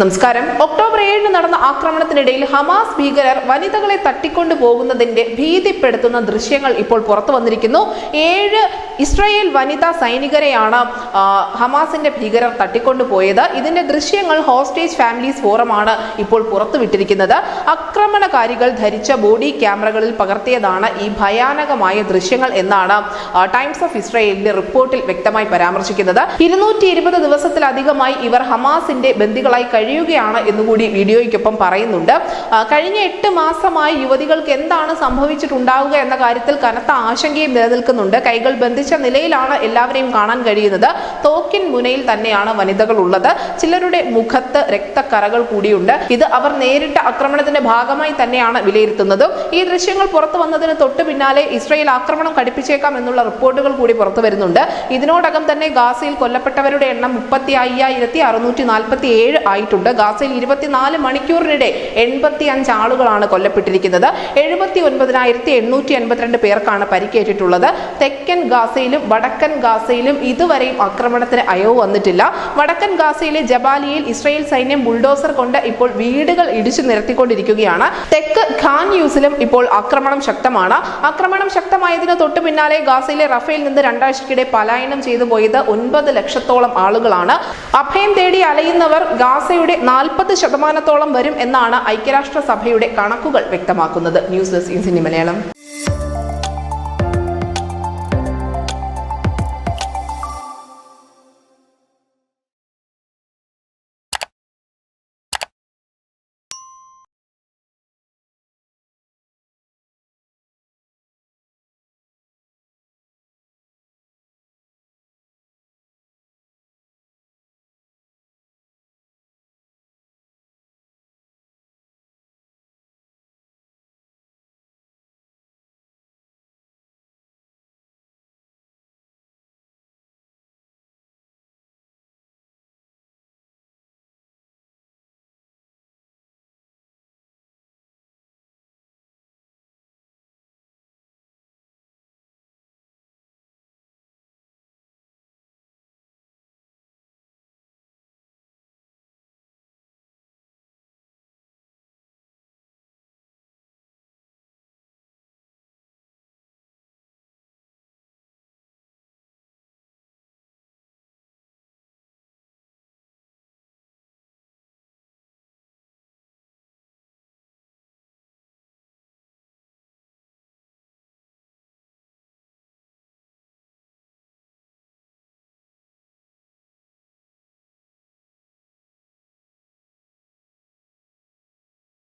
നമസ്കാരം. ഒക്ടോബർ 7 നടന്ന ആക്രമണത്തിനിടയിൽ ഹമാസ് ഭീകരർ വനിതകളെ തട്ടിക്കൊണ്ടു പോകുന്നതിന്റെ ഭീതിപ്പെടുത്തുന്ന ദൃശ്യങ്ങൾ ഇപ്പോൾ പുറത്തു വന്നിരിക്കുന്നു. 7 ഇസ്രായേൽ വനിതാ സൈനികരെയാണ് ഹമാസിന്റെ ഭീകരർ തട്ടിക്കൊണ്ടുപോയത്. ഇതിന്റെ ദൃശ്യങ്ങൾ ഹോസ്റ്റേജ് ഫാമിലീസ് ഫോറമാണ് ഇപ്പോൾ പുറത്തുവിട്ടിരിക്കുന്നത്. ആക്രമണകാരികൾ ധരിച്ച ബോഡി ക്യാമറകളിൽ പകർത്തിയതാണ് ഈ ഭയാനകമായ ദൃശ്യങ്ങൾ എന്നാണ് ടൈംസ് ഓഫ് ഇസ്രായേലിന്റെ റിപ്പോർട്ടിൽ വ്യക്തമായി പരാമർശിക്കുന്നത്. 220 ദിവസത്തിലധികമായി ഇവർ ഹമാസിന്റെ ബന്ദികളായി കഴിയുകയാണ് എന്നുകൂടി വീഡിയോയ്ക്കൊപ്പം പറയുന്നുണ്ട്. കഴിഞ്ഞ 8 മാസമായി യുവതികൾക്ക് എന്താണ് സംഭവിച്ചിട്ടുണ്ടാവുക എന്ന കാര്യത്തിൽ കനത്ത ആശങ്കയും നിലനിൽക്കുന്നുണ്ട്. കൈകൾ ബന്ധിച്ച നിലയിലാണ് എല്ലാവരെയും കാണാൻ കഴിയുന്നത്. തോക്കിൻ മുനയിൽ തന്നെയാണ് വനിതകൾ ഉള്ളത്. ചിലരുടെ മുഖത്ത് രക്തക്കറകൾ കൂടിയുണ്ട്. ഇത് അവർ നേരിട്ട ആക്രമണത്തിന്റെ ഭാഗമായി തന്നെയാണ് വിലയിരുത്തുന്നത്. ഈ ദൃശ്യങ്ങൾ പുറത്തു വന്നതിന് തൊട്ട് പിന്നാലെ ഇസ്രായേൽ ആക്രമണം കടുപ്പിച്ചേക്കാം എന്നുള്ള റിപ്പോർട്ടുകൾ കൂടി പുറത്തു വരുന്നുണ്ട്. ഇതിനോടകം തന്നെ ഗാസയിൽ കൊല്ലപ്പെട്ടവരുടെ എണ്ണം 35,647 ആയിട്ടുണ്ട്. ഗാസയിൽ 24 മണിക്കൂറിനിടെ 85 ആളുകളാണ് കൊല്ലപ്പെട്ടിരിക്കുന്നത്. 79,882 പേർക്കാണ് പരിക്കേറ്റിട്ടുള്ളത്. തെക്കൻ ഗാസയിലും വടക്കൻ ഗാസയിലും ഇതുവരെയും ആക്രമണത്തിന് അയവ് വന്നിട്ടില്ല. വടക്കൻ ഗാസയിലെ ജബാലിയയിൽ ഇസ്രായേൽ സൈന്യം ബുൾഡോസർ കൊണ്ട് ഇപ്പോൾ വീടുകൾ ഇടിച്ചു നിരത്തിക്കൊണ്ടിരിക്കുകയാണ്. തെക്ക് ഖാൻ യൂസിലും ഇപ്പോൾ ആക്രമണം ശക്തമാണ്. ആക്രമണം ശക്തമായതിന് തൊട്ട് പിന്നാലെ ഗാസയിലെ റഫേൽ നിന്ന് 2 ആഴ്ചക്കിടെ പലായനം ചെയ്തു പോയത് 9 ലക്ഷത്തോളം ആളുകളാണ്. അഭയം തേടി അലയുന്നവർ ഗാസയുടെ 40% വരും എന്നാണ് ഐക്യരാഷ്ട്രസഭയുടെ കണക്കുകൾ വ്യക്തമാക്കുന്നത്. News desk Malayalam.